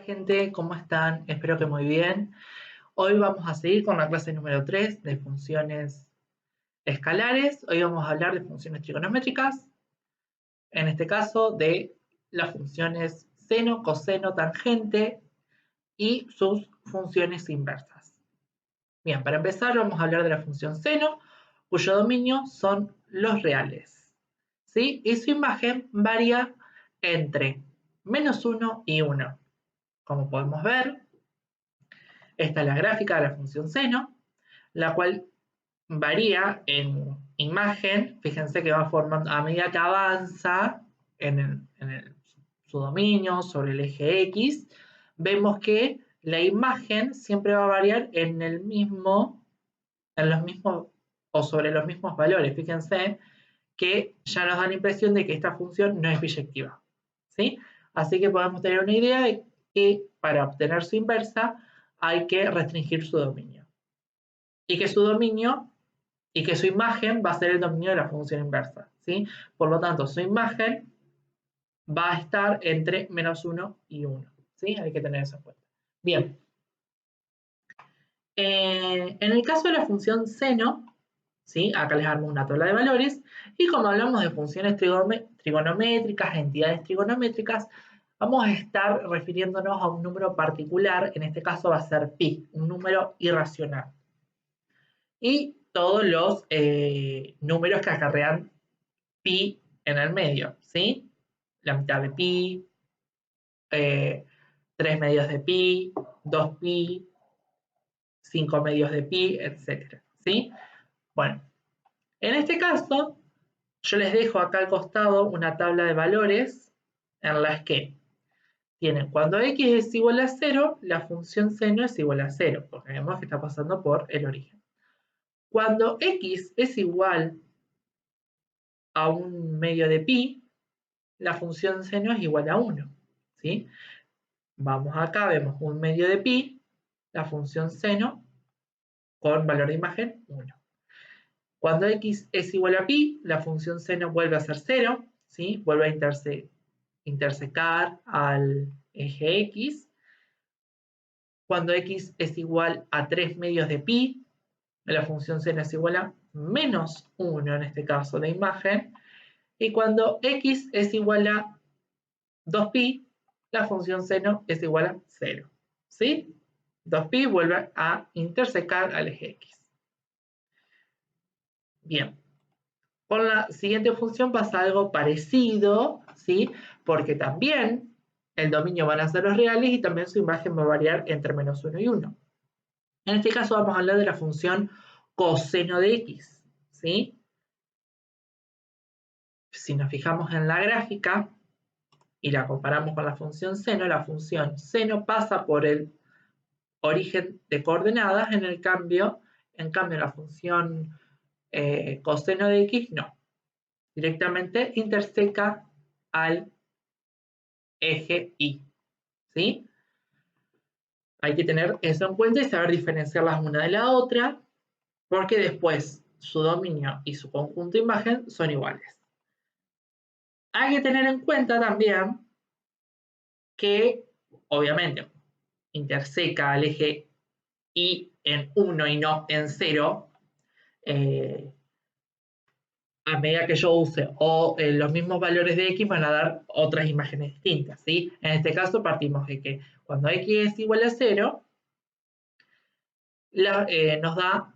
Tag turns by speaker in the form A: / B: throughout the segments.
A: Gente, ¿cómo están? Espero que muy bien. Hoy vamos a seguir con la clase número 3 de funciones escalares. Hoy vamos a hablar de funciones trigonométricas, en este caso de las funciones seno, coseno, tangente y sus funciones inversas. Bien, para empezar vamos a hablar de la función seno, cuyo dominio son los reales, ¿sí? Y su imagen varía entre -1 y 1. Como podemos ver, esta es la gráfica de la función seno, la cual varía en imagen. Fíjense que va formando, a medida que avanza su dominio sobre el eje X, vemos que la imagen siempre va a variar en los mismos o sobre los mismos valores. Fíjense que ya nos da la impresión de que esta función no es biyectiva, ¿sí? Así que podemos tener una idea de que para obtener su inversa hay que restringir su dominio. Y que su imagen va a ser el dominio de la función inversa, ¿sí? Por lo tanto, su imagen va a estar entre -1 y 1, ¿sí? Hay que tener eso en cuenta. Bien. En el caso de la función seno, ¿sí? Acá les armo una tabla de valores, y como hablamos de funciones trigonométricas, entidades trigonométricas, vamos a estar refiriéndonos a un número particular. En este caso va a ser pi, un número irracional. Y todos los números que acarrean pi en el medio, ¿sí? La mitad de pi, 3 medios de pi, 2 pi, 5 medios de pi, etc. ¿Sí? Bueno, en este caso, yo les dejo acá al costado una tabla de valores en las que tienen, cuando x es igual a 0, la función seno es igual a 0, porque vemos que está pasando por el origen. Cuando x es igual a un medio de pi, la función seno es igual a 1, ¿sí? Vamos acá, vemos un medio de pi, la función seno con valor de imagen 1. Cuando x es igual a pi, la función seno vuelve a ser 0, ¿sí? Vuelve a intersecar al eje x. Cuando x es igual a 3 medios de pi, la función seno es igual a -1, en este caso de imagen. Y cuando x es igual a 2pi, la función seno es igual a 0, ¿sí? 2pi vuelve a intersecar al eje x. Bien, con la siguiente función pasa algo parecido, ¿sí? Porque también el dominio van a ser los reales y también su imagen va a variar entre -1 y 1. En este caso vamos a hablar de la función coseno de x, ¿sí? Si nos fijamos en la gráfica y la comparamos con la función seno pasa por el origen de coordenadas. En cambio la función coseno de x no, directamente interseca al eje y, ¿sí? Hay que tener eso en cuenta y saber diferenciarlas una de la otra, porque después su dominio y su conjunto de imagen son iguales. Hay que tener en cuenta también que, obviamente, interseca al eje y en 1 y no en 0, a medida que yo use los mismos valores de x van a dar otras imágenes distintas, ¿sí? En este caso partimos de que cuando x es igual a 0, nos da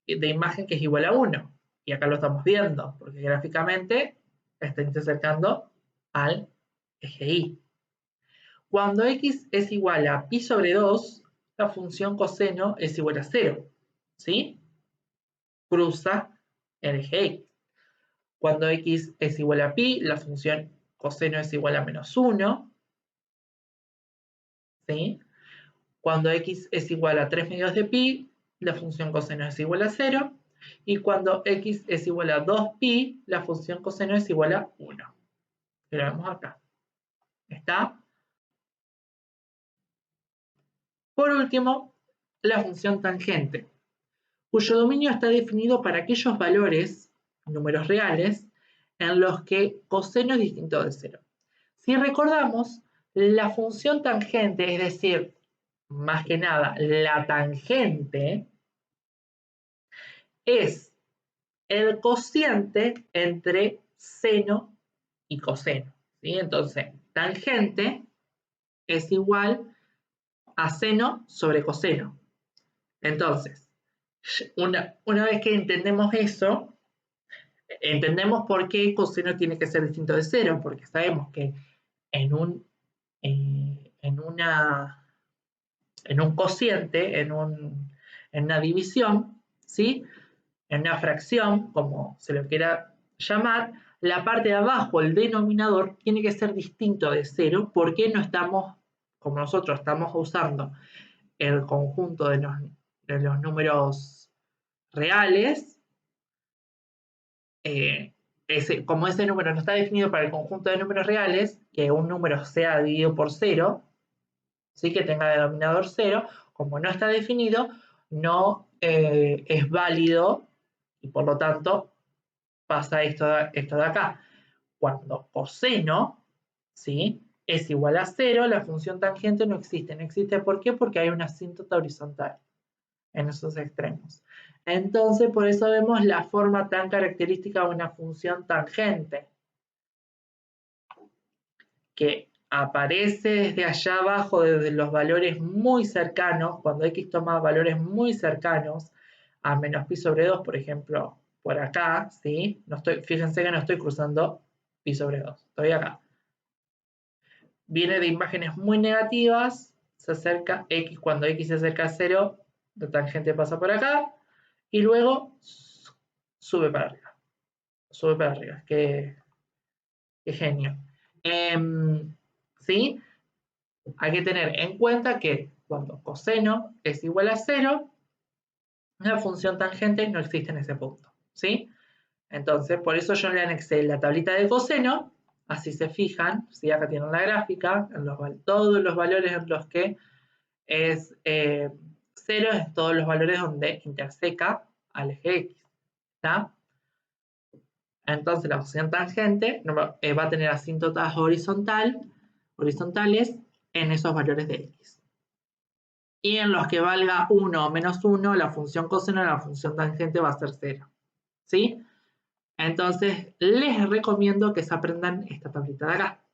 A: de imagen que es igual a 1. Y acá lo estamos viendo, porque gráficamente está intersecando al eje y. Cuando x es igual a pi sobre 2, la función coseno es igual a 0, ¿sí? Cruza el eje x. Cuando x es igual a pi, la función coseno es igual a -1, ¿sí? Cuando x es igual a 3 medios de pi, la función coseno es igual a 0. Y cuando x es igual a 2pi, la función coseno es igual a 1. Lo vemos acá. ¿Está? Por último, la función tangente, cuyo dominio está definido para aquellos valores, números reales, en los que coseno es distinto de 0. Si recordamos, La función tangente, es decir, más que nada, la tangente, es el cociente entre seno y coseno, ¿sí? Entonces, tangente es igual a seno sobre coseno. Entonces, una vez que entendemos eso, entendemos por qué coseno tiene que ser distinto de cero, porque sabemos que en un, en un cociente, en una división, ¿sí? En una fracción, como se lo quiera llamar, la parte de abajo, el denominador, tiene que ser distinto de cero, porque no estamos, como nosotros estamos usando el conjunto de los números reales, como ese número no está definido para el conjunto de números reales, que un número sea dividido por cero, ¿sí? Que tenga denominador cero, como no está definido, no es válido y por lo tanto pasa esto de acá. Cuando coseno, ¿sí? Es igual a cero, la función tangente no existe. No existe, ¿por qué? Porque hay una asíntota horizontal en esos extremos. Entonces, por eso vemos la forma tan característica de una función tangente, que aparece desde allá abajo, desde los valores muy cercanos, cuando x toma valores muy cercanos a menos pi sobre 2, por ejemplo, por acá, ¿sí? Fíjense que no estoy cruzando pi sobre 2, estoy acá. Viene de imágenes muy negativas, se acerca x, cuando x se acerca a 0, la tangente pasa por acá, y luego sube para arriba. Sube para arriba, qué genio. ¿Sí? Hay que tener en cuenta que cuando coseno es igual a 0, la función tangente no existe en ese punto, ¿sí? Entonces, por eso yo le anexé la tablita de coseno, así se fijan, ¿sí? Acá tienen la gráfica, todos los valores en los que es 0, es todos los valores donde interseca al eje X, ¿está? Entonces, la función tangente va a tener asíntotas horizontales en esos valores de X. Y en los que valga 1 o menos 1, la función coseno de la función tangente va a ser 0. ¿Sí? Entonces, les recomiendo que se aprendan esta tablita de acá.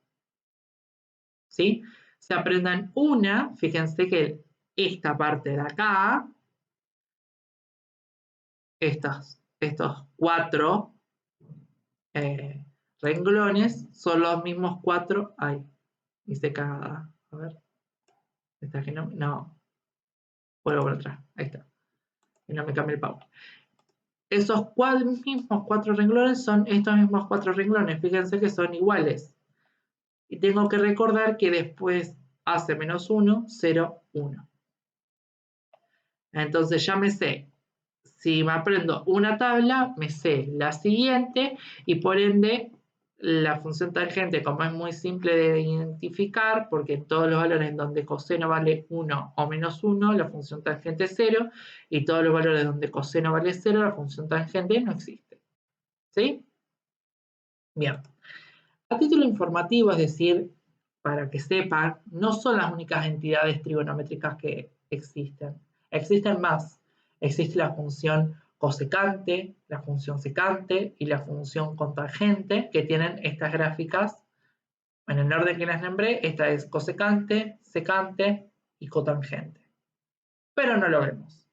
A: ¿Sí? Se aprendan una, fíjense que esta parte de acá, estos 4 renglones son los mismos 4. Ay, hice cagada. A ver. Esta que no. Vuelvo por atrás. Ahí está. Y no me cambia el power. Esos mismos 4 renglones son estos mismos 4 renglones. Fíjense que son iguales. Y tengo que recordar que después hace menos 1, 0, 1. Entonces ya me sé. Si me aprendo una tabla, me sé la siguiente y por ende la función tangente, como es muy simple de identificar, porque en todos los valores en donde coseno vale 1 o menos 1, la función tangente es 0, y todos los valores donde coseno vale 0, la función tangente no existe. ¿Sí? Bien. A título informativo, es decir, para que sepan, no son las únicas entidades trigonométricas que existen. Existen más. Existe la función cosecante, la función secante y la función cotangente, que tienen estas gráficas. En el orden que las nombré, esta es cosecante, secante y cotangente. Pero no lo vemos.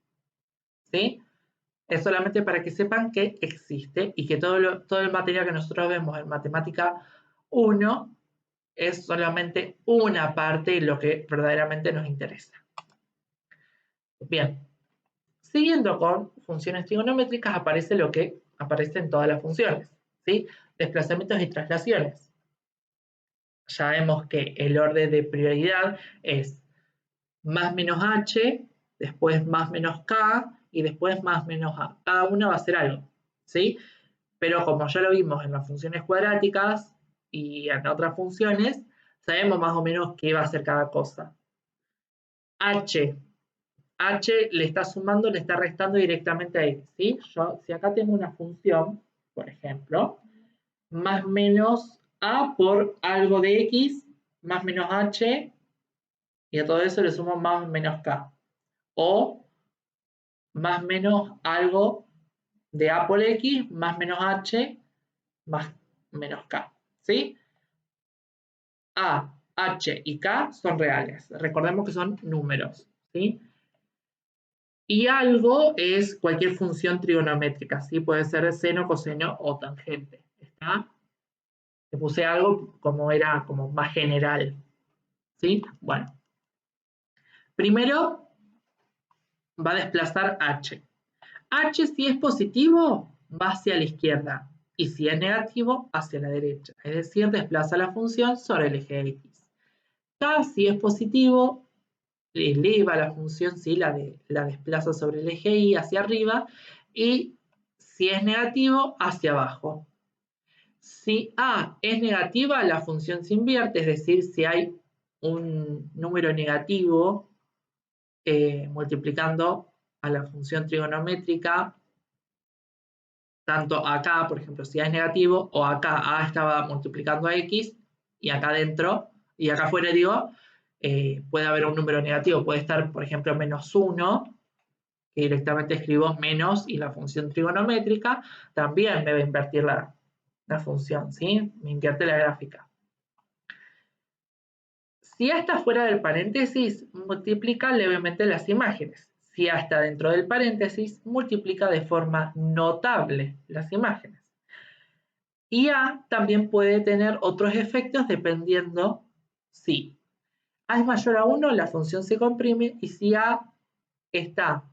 A: ¿Sí? Es solamente para que sepan que existe y que todo el material que nosotros vemos en matemática 1 es solamente una parte de lo que verdaderamente nos interesa. Bien, siguiendo con funciones trigonométricas aparece lo que aparece en todas las funciones, ¿sí? Desplazamientos y traslaciones. Ya vemos que el orden de prioridad es más menos h, después más menos k y después más menos a. Cada una va a ser algo, ¿sí? Pero como ya lo vimos en las funciones cuadráticas y en otras funciones, sabemos más o menos qué va a ser cada cosa. H le está sumando, le está restando directamente a x, ¿sí? Si acá tengo una función, por ejemplo, más menos a por algo de x más menos h, y a todo eso le sumo más menos k. O más menos algo de a por x más menos h más menos k. ¿Sí? A, h y k son reales. Recordemos que son números. ¿Sí? Y algo es cualquier función trigonométrica. ¿Sí? Puede ser seno, coseno o tangente. ¿Está? Te puse algo como era como más general. ¿Sí? Bueno. Primero va a desplazar h. H si es positivo va hacia la izquierda y si es negativo hacia la derecha. Es decir, desplaza la función sobre el eje X. K si es positivo eleva la función, ¿sí? la desplaza sobre el eje Y hacia arriba y si es negativo hacia abajo. Si A es negativa, la función se invierte, es decir, si hay un número negativo multiplicando a la función trigonométrica, tanto acá, por ejemplo, si A es negativo, o acá A estaba multiplicando a X, y acá adentro, y acá afuera digo, puede haber un número negativo, puede estar, por ejemplo, menos 1, que directamente escribo menos y la función trigonométrica, también me va a invertir la función, ¿sí? Me invierte la gráfica. Si A está fuera del paréntesis, multiplica levemente las imágenes. Si A está dentro del paréntesis, multiplica de forma notable las imágenes. Y A también puede tener otros efectos dependiendo si A es mayor a 1, la función se comprime, y si A está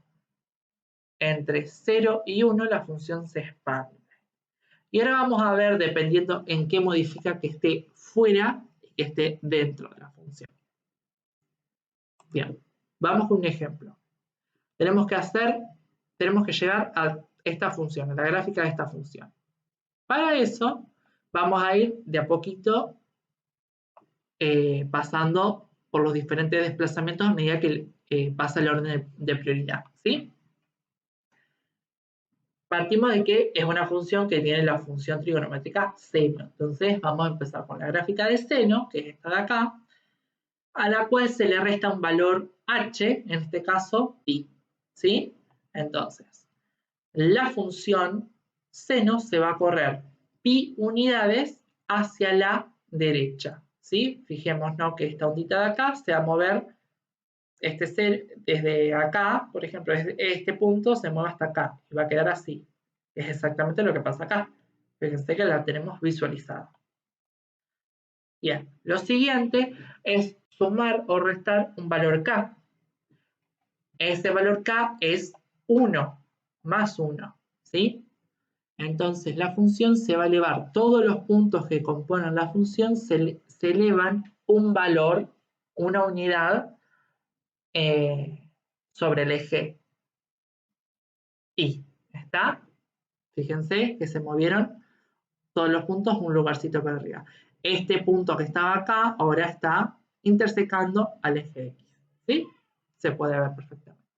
A: entre 0 y 1, la función se expande. Y ahora vamos a ver, dependiendo en qué modifica que esté fuera y que esté dentro de la función. Bien, vamos con un ejemplo. Tenemos que llegar a esta función, a la gráfica de esta función. Para eso, vamos a ir de a poquito pasando por los diferentes desplazamientos a medida que pasa el orden de prioridad, ¿sí? Partimos de que es una función que tiene la función trigonométrica seno. Entonces vamos a empezar con la gráfica de seno, que es esta de acá, a la cual se le resta un valor h, en este caso pi, ¿sí? Entonces, la función seno se va a correr pi unidades hacia la derecha, ¿sí? Fijémonos que esta ondita de acá se va a mover, desde acá, por ejemplo, desde este punto se mueve hasta acá y va a quedar así. Es exactamente lo que pasa acá. Fíjense que la tenemos visualizada. Bien, lo siguiente es sumar o restar un valor k. Ese valor k es 1 más 1, ¿sí? Entonces la función se va a elevar, todos los puntos que componen la función se elevan un valor, una unidad sobre el eje Y. ¿Está? Fíjense que se movieron todos los puntos un lugarcito para arriba. Este punto que estaba acá ahora está intersecando al eje X. ¿Sí? Se puede ver perfectamente.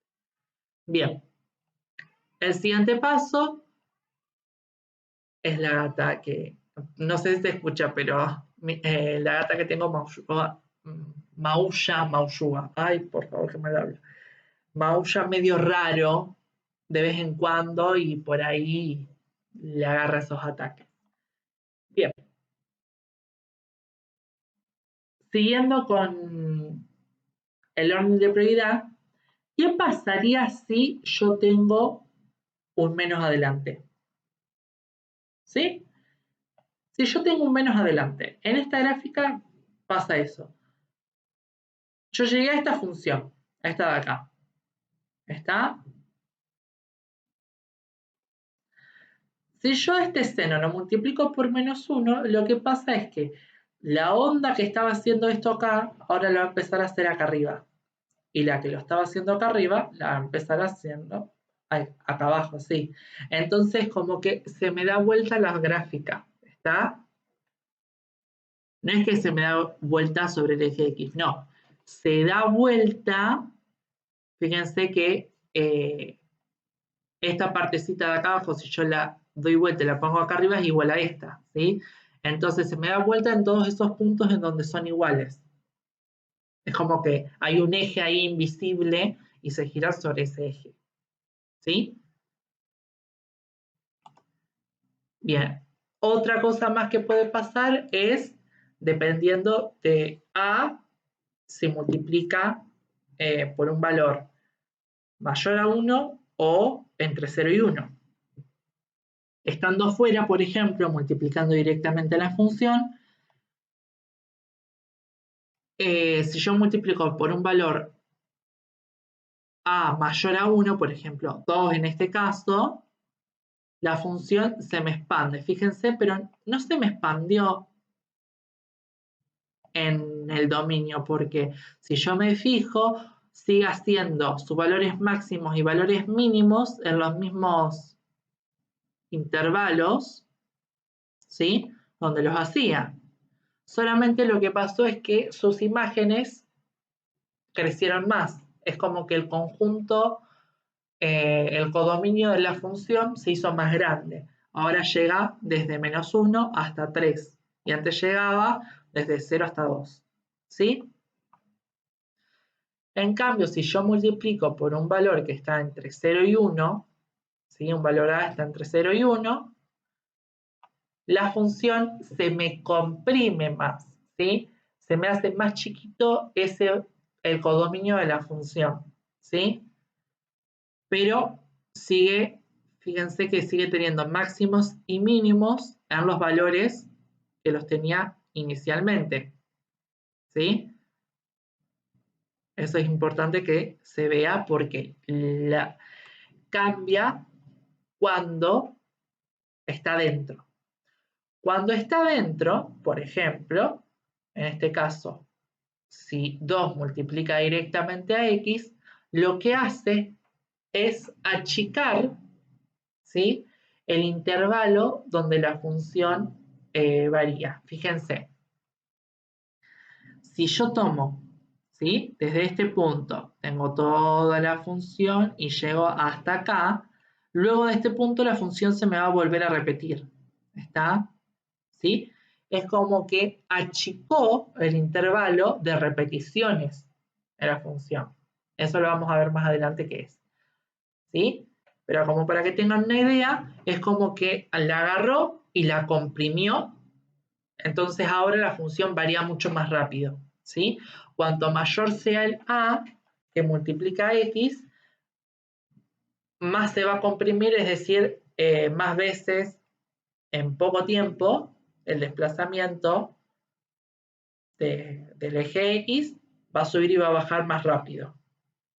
A: Bien. El siguiente paso es la gata que, no sé si se escucha, pero la gata que tengo maulla, ay, por favor que me lo hable. Maulla medio raro de vez en cuando y por ahí le agarra esos ataques. Bien. Siguiendo con el orden de prioridad, ¿qué pasaría si yo tengo un menos adelante? ¿Sí? Si yo tengo un menos adelante, en esta gráfica pasa eso. Yo llegué a esta función, a esta de acá. ¿Está? Si yo este seno lo multiplico por menos 1, lo que pasa es que la onda que estaba haciendo esto acá, ahora lo va a empezar a hacer acá arriba. Y la que lo estaba haciendo acá arriba, la va a empezar haciendo acá abajo, sí. Entonces, como que se me da vuelta la gráfica, ¿está? No es que se me da vuelta sobre el eje X, no. Se da vuelta, fíjense que esta partecita de acá abajo, si yo la doy vuelta y la pongo acá arriba, es igual a esta, ¿sí? Entonces se me da vuelta en todos esos puntos en donde son iguales. Es como que hay un eje ahí invisible y se gira sobre ese eje. ¿Sí? Bien. Otra cosa más que puede pasar es, dependiendo de A, se multiplica por un valor mayor a 1 o entre 0 y 1. Estando fuera, por ejemplo, multiplicando directamente la función, si yo multiplico por un valor A mayor a 1, por ejemplo, 2 en este caso, la función se me expande. Fíjense, pero no se me expandió en el dominio, porque si yo me fijo, sigue haciendo sus valores máximos y valores mínimos en los mismos intervalos, ¿sí? Donde los hacía. Solamente lo que pasó es que sus imágenes crecieron más. Es como que el conjunto, el codominio de la función se hizo más grande. Ahora llega desde -1 hasta 3. Y antes llegaba desde 0 hasta 2. ¿Sí? En cambio, si yo multiplico por un valor que está entre 0 y 1, ¿sí? Un valor A está entre 0 y 1, la función se me comprime más, ¿sí? Se me hace más chiquito el codominio de la función, ¿sí? Pero sigue, fíjense que sigue teniendo máximos y mínimos en los valores que los tenía inicialmente, ¿sí? Eso es importante que se vea porque cambia cuando está dentro. Cuando está dentro, por ejemplo, en este caso, si 2 multiplica directamente a x, lo que hace es achicar, ¿sí?, el intervalo donde la función varía. Fíjense, si yo tomo, ¿sí?, desde este punto, tengo toda la función y llego hasta acá, luego de este punto la función se me va a volver a repetir. ¿Está? ¿Sí? Es como que achicó el intervalo de repeticiones de la función. Eso lo vamos a ver más adelante qué es. ¿Sí? Pero como para que tengan una idea, es como que la agarró y la comprimió. Entonces ahora la función varía mucho más rápido. ¿Sí? Cuanto mayor sea el A que multiplica X, más se va a comprimir, es decir, más veces en poco tiempo el desplazamiento del eje X va a subir y va a bajar más rápido.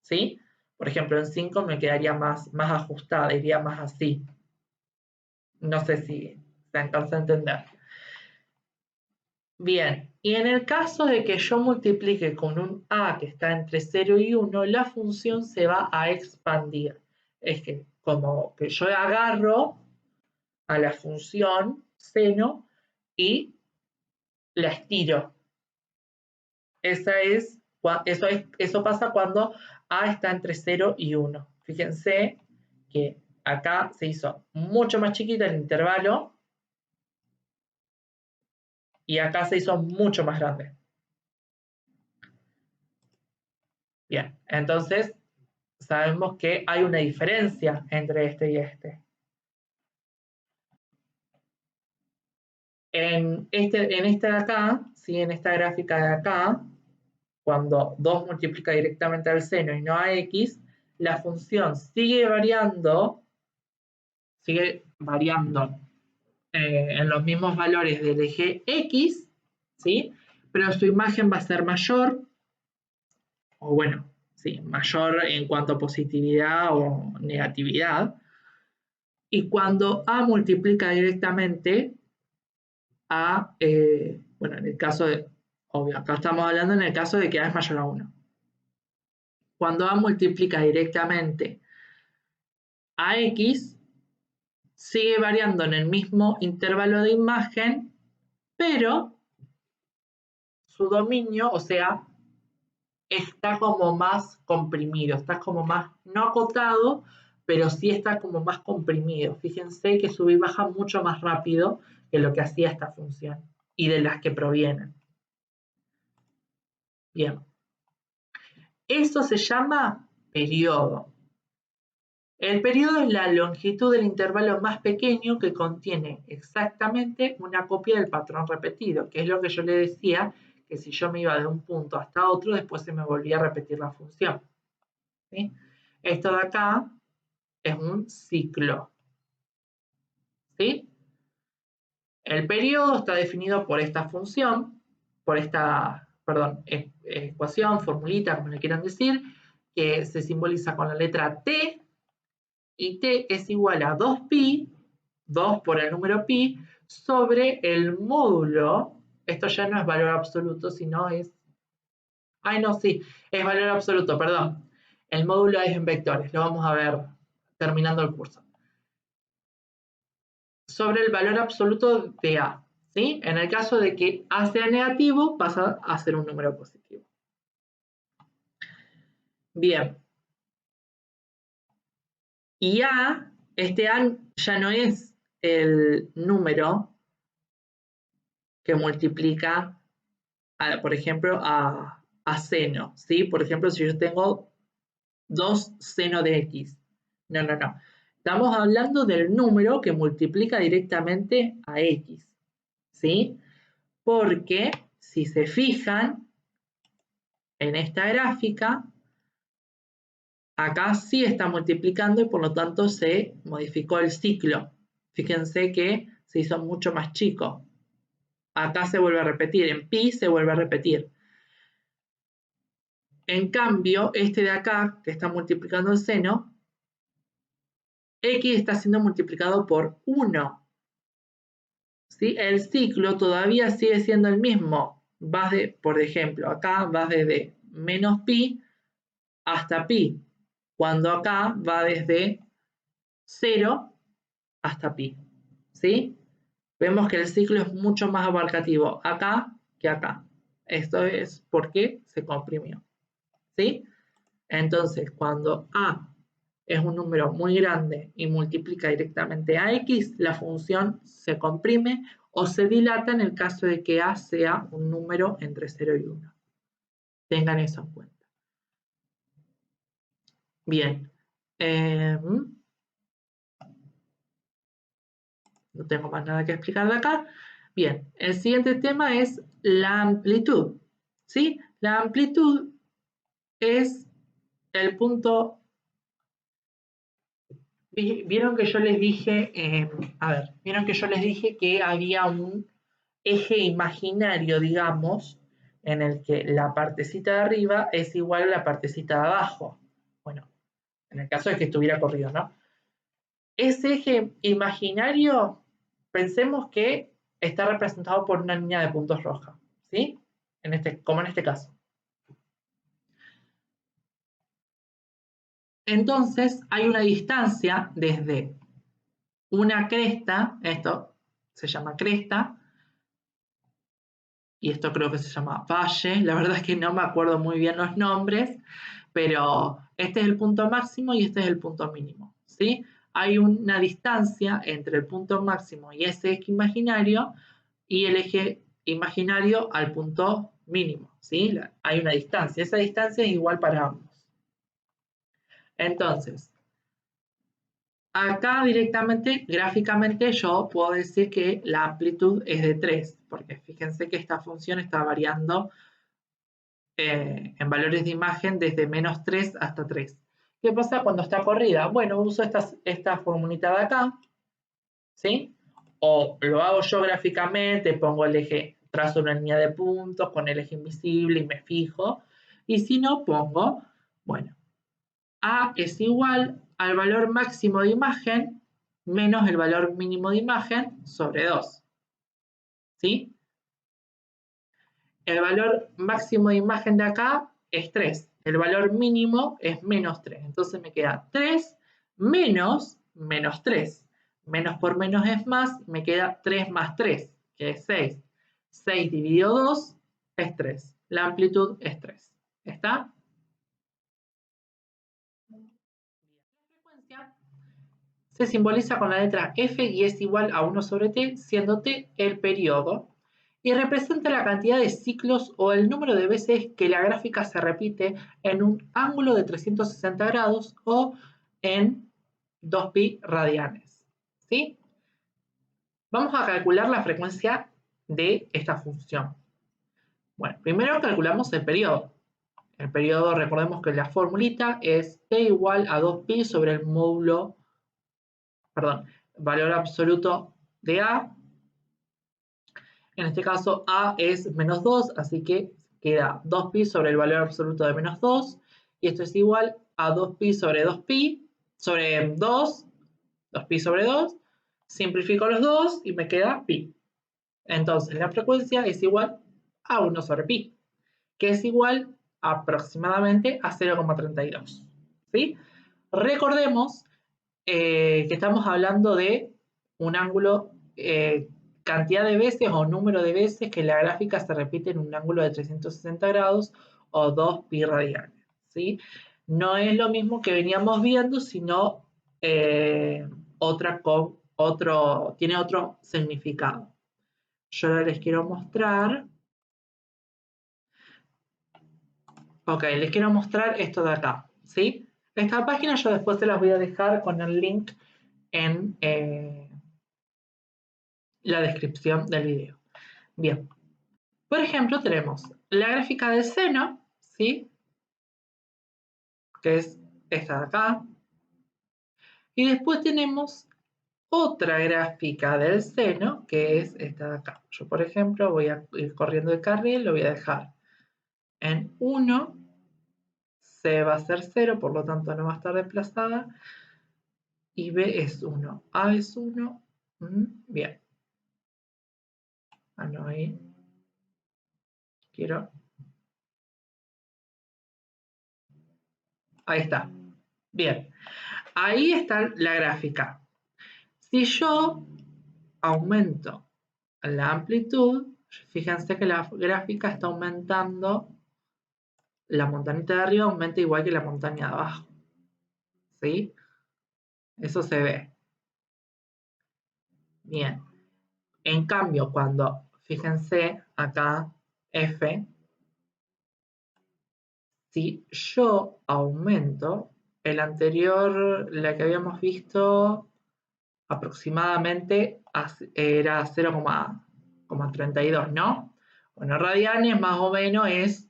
A: ¿Sí? Por ejemplo, en 5 me quedaría más ajustada, iría más así. No sé si se alcanza a entender. Bien, y en el caso de que yo multiplique con un A que está entre 0 y 1, la función se va a expandir. Es que como que yo agarro a la función seno y la estiro. Eso pasa cuando A está entre 0 y 1. Fíjense que acá se hizo mucho más chiquito el intervalo y acá se hizo mucho más grande. Bien, entonces sabemos que hay una diferencia entre este y este. En este de acá, ¿sí? En esta gráfica de acá, cuando 2 multiplica directamente al seno y no a x, la función sigue variando en los mismos valores del eje X, ¿sí? Pero su imagen va a ser mayor, o bueno, sí, mayor en cuanto a positividad o negatividad. Y cuando A multiplica directamente a, bueno, en el caso de, obvio, acá estamos hablando en el caso de que A es mayor a 1. Cuando A multiplica directamente a X, sigue variando en el mismo intervalo de imagen, pero su dominio, o sea, está como más comprimido, está como más, no acotado, pero sí está como más comprimido. Fíjense que sube y baja mucho más rápido que lo que hacía esta función y de las que provienen. Bien. Eso se llama periodo. El periodo es la longitud del intervalo más pequeño que contiene exactamente una copia del patrón repetido, que es lo que yo le decía, que si yo me iba de un punto hasta otro, después se me volvía a repetir la función. ¿Sí? Esto de acá es un ciclo. ¿Sí? El periodo está definido por esta función, por esta, perdón, ecuación, formulita, como le quieran decir, que se simboliza con la letra T, y T es igual a 2pi, 2 por el número pi, sobre el módulo, esto ya no es valor absoluto, sino es, ay no, sí, es valor absoluto, perdón, el módulo es en vectores, lo vamos a ver terminando el curso. Sobre el valor absoluto de A, ¿sí? En el caso de que A sea negativo, pasa a ser un número positivo. Bien. Y A, este A ya no es el número que multiplica, por ejemplo, a seno, ¿sí? Por ejemplo, si yo tengo 2 seno de X. No, no, no. Estamos hablando del número que multiplica directamente a X, ¿sí? Porque si se fijan en esta gráfica, acá sí está multiplicando y por lo tanto se modificó el ciclo. Fíjense que se hizo mucho más chico. Acá se vuelve a repetir, en pi se vuelve a repetir. En cambio, este de acá, que está multiplicando el seno, X está siendo multiplicado por 1. ¿Sí? El ciclo todavía sigue siendo el mismo. Vas de, por ejemplo, acá vas desde menos pi hasta pi, cuando acá va desde 0 hasta pi. ¿Sí? Vemos que el ciclo es mucho más abarcativo acá que acá. Esto es porque se comprimió. ¿Sí? Entonces, cuando A es un número muy grande y multiplica directamente a X, la función se comprime o se dilata en el caso de que A sea un número entre 0 y 1. Tengan eso en cuenta. Bien. No tengo más nada que explicar de acá. Bien, el siguiente tema es la amplitud. ¿Sí? La amplitud es el punto. Vieron que yo les dije, vieron que yo les dije que había un eje imaginario, digamos, en el que la partecita de arriba es igual a la partecita de abajo. Bueno, en el caso de que estuviera corrido, ¿no? Ese eje imaginario, pensemos que está representado por una línea de puntos roja, ¿sí? Como en este caso. Entonces, hay una distancia desde una cresta, esto se llama cresta, y esto creo que se llama valle, la verdad es que no me acuerdo muy bien los nombres, pero este es el punto máximo y este es el punto mínimo, ¿sí? Hay una distancia entre el punto máximo y ese eje imaginario y el eje imaginario al punto mínimo, ¿sí? Hay una distancia, esa distancia es igual para ambos. Entonces, acá directamente, gráficamente, yo puedo decir que la amplitud es de 3, porque fíjense que esta función está variando en valores de imagen desde menos 3 hasta 3. ¿Qué pasa cuando está corrida? Bueno, uso esta formulita de acá, ¿sí? O lo hago yo gráficamente, pongo el eje, trazo una línea de puntos con el eje invisible y me fijo. Y si no, pongo, bueno, A es igual al valor máximo de imagen menos el valor mínimo de imagen sobre 2. ¿Sí? El valor máximo de imagen de acá es 3. El valor mínimo es menos 3. Entonces me queda 3 menos 3. Menos por menos es más, me queda 3 más 3, que es 6. 6 dividido 2 es 3. La amplitud es 3. ¿Está? La frecuencia se simboliza con la letra F y es igual a 1 sobre T, siendo T el periodo. y representa la cantidad de ciclos o el número de veces que la gráfica se repite en un ángulo de 360 grados o en 2pi radianes. ¿Sí? Vamos a calcular la frecuencia de esta función. Bueno, primero calculamos el periodo. El periodo, recordemos que la formulita es t igual a 2pi sobre el módulo, valor absoluto de A. En este caso A es menos 2, así que queda 2pi sobre el valor absoluto de menos 2. Y esto es igual a 2pi sobre 2pi, sobre 2, 2pi sobre 2. Simplifico los dos y me queda pi. Entonces la frecuencia es igual a 1 sobre pi, que es igual aproximadamente a 0,32. ¿Sí? Recordemos que estamos hablando de un ángulo, cantidad de veces o número de veces que la gráfica se repite en un ángulo de 360 grados o 2pi radianes. ¿Sí? No es lo mismo que veníamos viendo, sino tiene otro significado. Yo ahora les quiero mostrar. Ok, les quiero mostrar esto de acá, ¿sí? Esta página yo después se las voy a dejar con el link en la descripción del video. Bien, por ejemplo tenemos la gráfica del seno, ¿sí? Que es esta de acá. Y después tenemos otra gráfica del seno, que es esta de acá. Yo, por ejemplo, voy a ir corriendo de carril, lo voy a dejar en 1. C va a ser 0, por lo tanto no va a estar desplazada. Y B es 1. A es 1. Bien. Ah, no, ahí. Quiero. Ahí está. Bien. Ahí está la gráfica. Si yo aumento la amplitud, fíjense que la gráfica está aumentando. La montañita de arriba aumenta igual que la montaña de abajo. ¿Sí? Eso se ve. Bien. En cambio, fíjense acá, F, si yo aumento, el anterior, la que habíamos visto, aproximadamente era 0,32, ¿no? Bueno, radianes más o menos es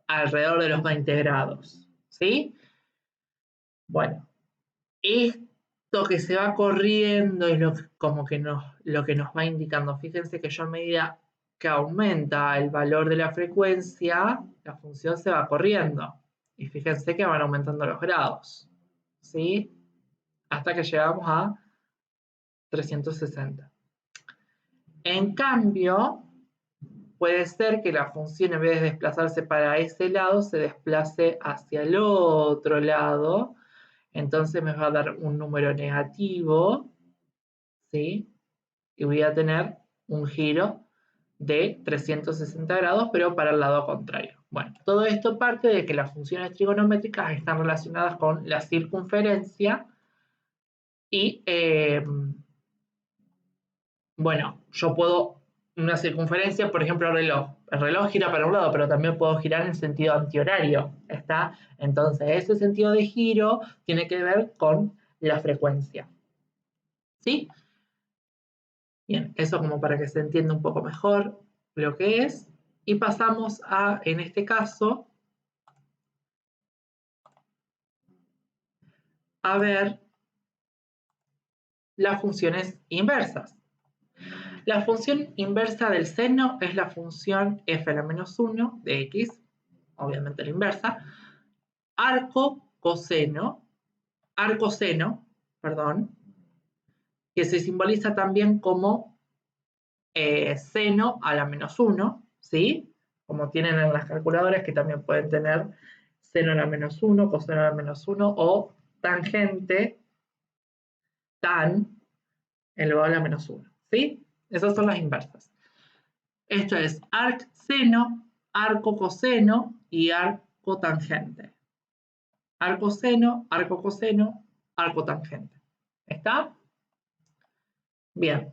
A: alrededor de los 20 grados, ¿sí? Bueno, esto que se va corriendo es lo que nos va indicando. Fíjense que yo a medida que aumenta el valor de la frecuencia, la función se va corriendo. Y fíjense que van aumentando los grados, ¿sí? Hasta que llegamos a 360. En cambio, puede ser que la función, en vez de desplazarse para ese lado, se desplace hacia el otro lado. Entonces me va a dar un número negativo, ¿sí? Y voy a tener un giro de 360 grados, pero para el lado contrario. Bueno, todo esto parte de que las funciones trigonométricas están relacionadas con la circunferencia y, bueno, yo puedo, una circunferencia, por ejemplo, el reloj gira para un lado, pero también puedo girar en sentido antihorario, ¿está? Entonces, ese sentido de giro tiene que ver con la frecuencia, ¿sí? Bien, eso como para que se entienda un poco mejor lo que es. Y pasamos a, en este caso, a ver las funciones inversas. La función inversa del seno es la función f a la menos 1 de x, obviamente la inversa, arcoseno, perdón, que se simboliza también como seno a la menos 1, ¿sí? Como tienen en las calculadoras, que también pueden tener seno a la menos 1, coseno a la menos 1 o tangente, tan, elevado a la menos 1, ¿sí? Esas son las inversas. Esto es arcseno, arcocoseno y arcotangente. Arcoseno, arcocoseno, arcotangente. ¿Está? Bien.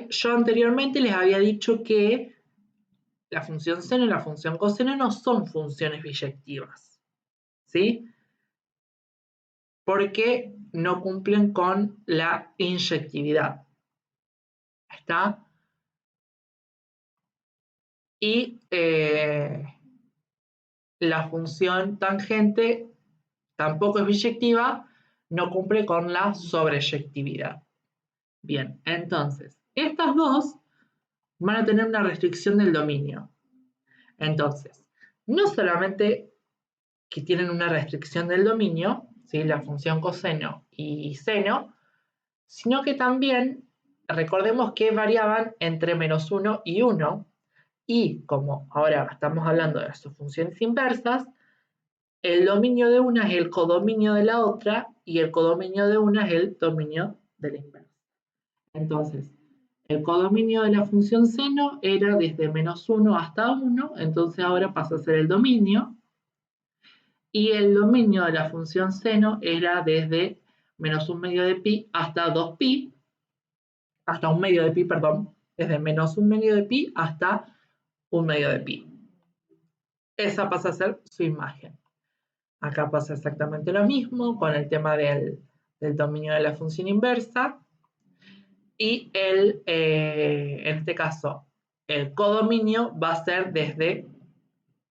A: Yo anteriormente les había dicho que la función seno y la función coseno no son funciones biyectivas, ¿sí? Porque no cumplen con la inyectividad. ¿Está? Y la función tangente tampoco es biyectiva, no cumple con la sobreyectividad. Bien, entonces, estas dos van a tener una restricción del dominio. Entonces, no solamente que tienen una restricción del dominio, ¿sí? La función coseno y seno, sino que también recordemos que variaban entre -1 y 1, y como ahora estamos hablando de sus funciones inversas, el dominio de una es el codominio de la otra y el codominio de una es el dominio de la inversa. Entonces, el codominio de la función seno era desde -1 hasta 1, entonces ahora pasa a ser el dominio. Y el dominio de la función seno era desde -1/2 de pi hasta 2pi, hasta 1/2 de pi, perdón, desde -1/2 de pi hasta 1/2 de pi. Esa pasa a ser su imagen. Acá pasa exactamente lo mismo con el tema del dominio de la función inversa. Y en este caso, el codominio va a ser desde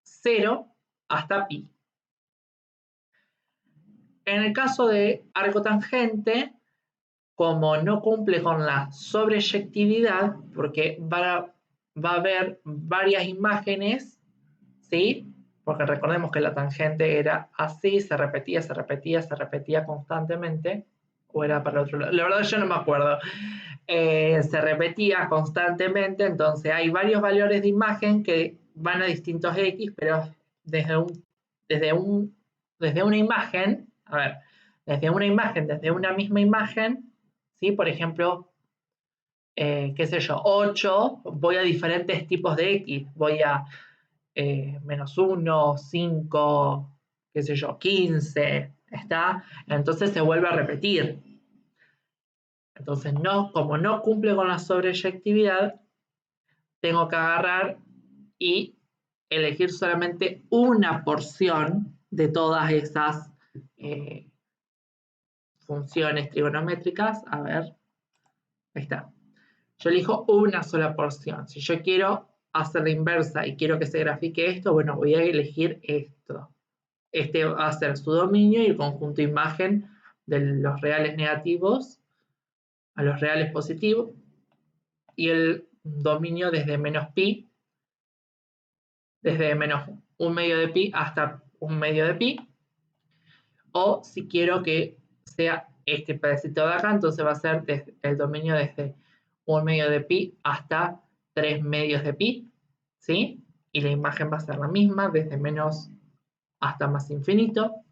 A: 0 hasta pi. En el caso de arco tangente, como no cumple con la sobreyectividad, porque va a haber varias imágenes, ¿sí? Porque recordemos que la tangente era así, se repetía constantemente, o era para el otro lado, la verdad yo no me acuerdo, se repetía constantemente, entonces hay varios valores de imagen que van a distintos X, pero desde una imagen, a ver, desde una misma imagen, ¿sí? Por ejemplo, qué sé yo, 8, voy a diferentes tipos de X, voy a -1, 5, qué sé yo, 15, ¿está? Entonces se vuelve a repetir. Entonces, como no cumple con la sobreyectividad, tengo que agarrar y elegir solamente una porción de todas esas funciones trigonométricas. A ver, ahí está. Yo elijo una sola porción. Si yo quiero hacer la inversa y quiero que se grafique esto, bueno, voy a elegir esto. Este va a ser su dominio y el conjunto imagen de los reales negativos a los reales positivos y el dominio desde -pi, desde -1/2 de pi hasta 1/2 de pi, o si quiero que sea este pedacito de acá, entonces va a ser el dominio desde 1/2 de pi hasta 3/2 de pi, ¿sí? Y la imagen va a ser la misma, desde menos hasta más infinito.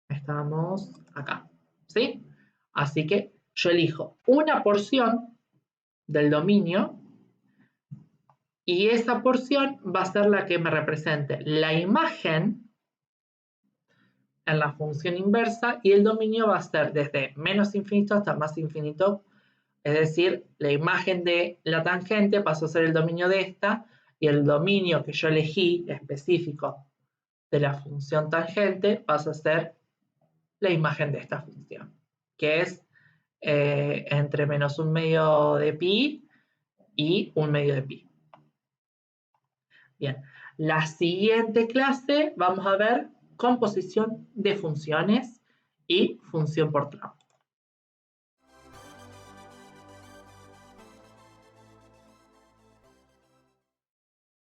A: Estamos acá, ¿sí? Así que yo elijo una porción del dominio y esa porción va a ser la que me represente la imagen en la función inversa y el dominio va a ser desde menos infinito hasta más infinito, es decir, la imagen de la tangente pasó a ser el dominio de esta y el dominio que yo elegí específico de la función tangente pasa a ser la imagen de esta función, que es entre -1/2 de pi y 1/2 de pi. Bien, la siguiente clase vamos a ver composición de funciones y función por tramo.